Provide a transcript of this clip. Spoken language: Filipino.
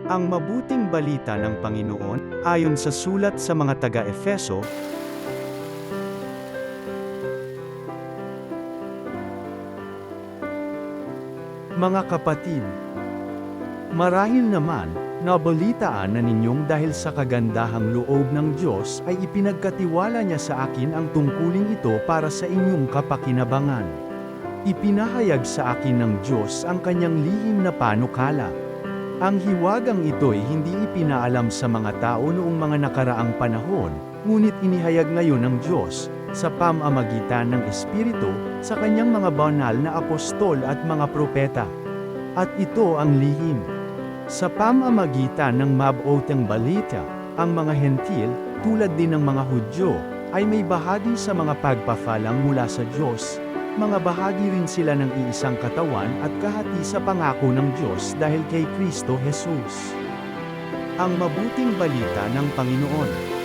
Ang mabuting balita ng Panginoon, ayon sa sulat sa mga taga-Efeso, mga kapatid, marahil naman, nabalitaan na ninyong dahil sa kagandahang loob ng Diyos ay ipinagkatiwala niya sa akin ang tungkuling ito para sa inyong kapakinabangan. Ipinahayag sa akin ng Diyos ang kanyang lihim na panukala. Ang hiwagang ito'y hindi ipinaalam sa mga tao noong mga nakaraang panahon, ngunit inihayag ngayon ng Diyos, sa pamamagitan ng Espiritu, sa kanyang mga banal na apostol at mga propeta. At ito ang lihim. Sa pamamagitan ng mabuting balita, ang mga hentil, tulad din ng mga Hudyo, ay may bahagi sa mga pagpapalang mula sa Diyos. Mga bahagi rin sila ng iisang katawan at kahati sa pangako ng Diyos dahil kay Kristo Jesus. Ang mabuting balita ng Panginoon.